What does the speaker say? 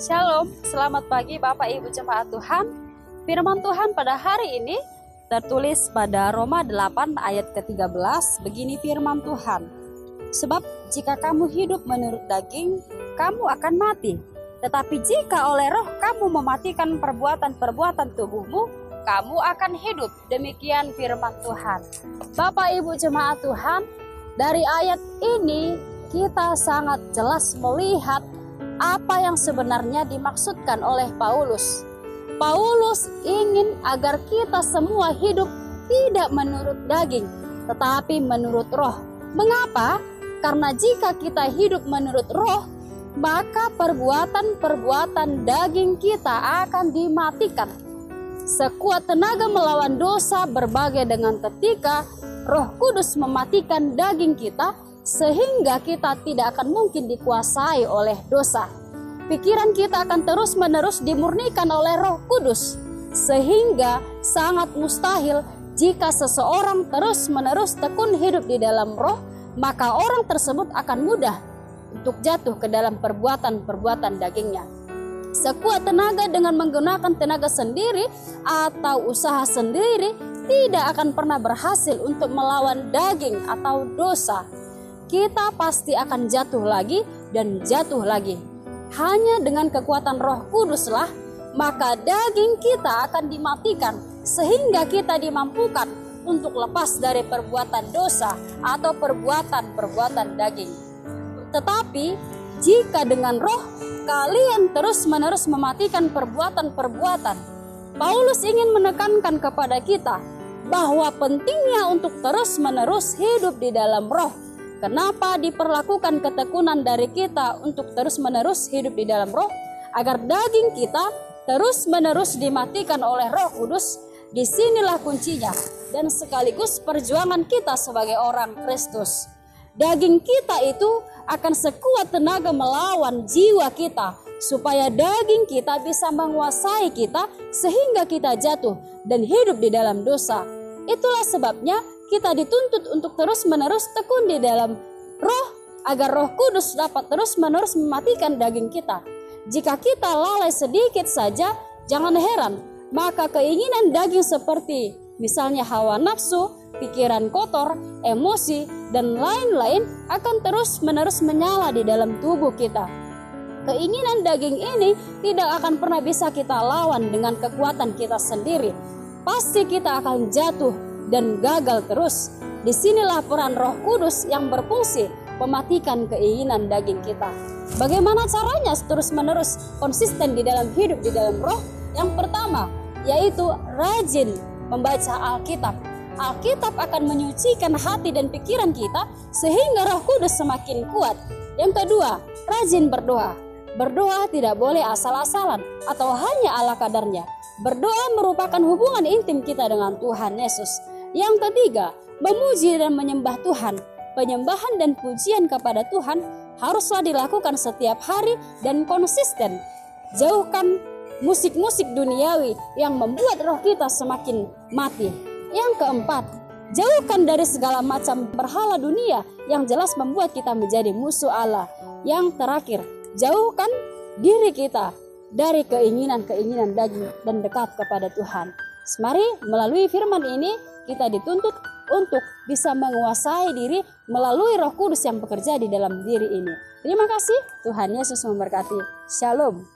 Shalom, selamat pagi Bapak Ibu Jemaat Tuhan. Firman Tuhan pada hari ini tertulis pada Roma 8 ayat ke-13. Begini firman Tuhan. Sebab jika kamu hidup menurut daging, kamu akan mati. Tetapi jika oleh roh kamu mematikan perbuatan-perbuatan tubuhmu, kamu akan hidup. Demikian firman Tuhan. Bapak Ibu Jemaat Tuhan, dari ayat ini kita sangat jelas melihat apa yang sebenarnya dimaksudkan oleh Paulus. Paulus ingin agar kita semua hidup tidak menurut daging, tetapi menurut roh. Mengapa? Karena jika kita hidup menurut roh, maka perbuatan-perbuatan daging kita akan dimatikan. Sekuat tenaga melawan dosa berbagai dengan ketika Roh Kudus mematikan daging kita, sehingga kita tidak akan mungkin dikuasai oleh dosa. Pikiran kita akan terus-menerus dimurnikan oleh Roh Kudus, sehingga sangat mustahil jika seseorang terus-menerus tekun hidup di dalam roh, maka orang tersebut akan mudah untuk jatuh ke dalam perbuatan-perbuatan dagingnya. Sekuat tenaga dengan menggunakan tenaga sendiri atau usaha sendiri tidak akan pernah berhasil untuk melawan daging atau dosa. Kita pasti akan jatuh lagi dan jatuh lagi. Hanya dengan kekuatan Roh Kuduslah maka daging kita akan dimatikan, sehingga kita dimampukan untuk lepas dari perbuatan dosa atau perbuatan-perbuatan daging. Tetapi jika dengan roh kalian terus-menerus mematikan perbuatan-perbuatan, Paulus ingin menekankan kepada kita bahwa pentingnya untuk terus-menerus hidup di dalam roh. Kenapa diperlakukan ketekunan dari kita untuk terus-menerus hidup di dalam roh? Agar daging kita terus-menerus dimatikan oleh Roh Kudus. Disinilah kuncinya dan sekaligus perjuangan kita sebagai orang Kristus. Daging kita itu akan sekuat tenaga melawan jiwa kita, supaya daging kita bisa menguasai kita sehingga kita jatuh dan hidup di dalam dosa. Itulah sebabnya kita dituntut untuk terus-menerus tekun di dalam roh, agar Roh Kudus dapat terus-menerus mematikan daging kita. Jika kita lalai sedikit saja, jangan heran, maka keinginan daging seperti misalnya hawa nafsu, pikiran kotor, emosi, dan lain-lain akan terus-menerus menyala di dalam tubuh kita. Keinginan daging ini tidak akan pernah bisa kita lawan dengan kekuatan kita sendiri. Pasti kita akan jatuh dan gagal terus. Disinilah peran Roh Kudus yang berfungsi mematikan keinginan daging kita. Bagaimana caranya terus-menerus konsisten di dalam hidup di dalam roh? Yang pertama, yaitu rajin membaca Alkitab. Alkitab akan menyucikan hati dan pikiran kita sehingga Roh Kudus semakin kuat. Yang kedua, rajin berdoa. Berdoa tidak boleh asal-asalan atau hanya ala kadarnya. Berdoa merupakan hubungan intim kita dengan Tuhan Yesus. Yang ketiga, memuji dan menyembah Tuhan. Penyembahan dan pujian kepada Tuhan haruslah dilakukan setiap hari dan konsisten. Jauhkan musik-musik duniawi yang membuat roh kita semakin mati. Yang keempat, jauhkan dari segala macam berhala dunia yang jelas membuat kita menjadi musuh Allah. Yang terakhir, jauhkan diri kita dari keinginan-keinginan daging dan dekat kepada Tuhan. Mari melalui firman ini kita dituntut untuk bisa menguasai diri melalui Roh Kudus yang bekerja di dalam diri ini. Terima kasih, Tuhan Yesus memberkati. Shalom.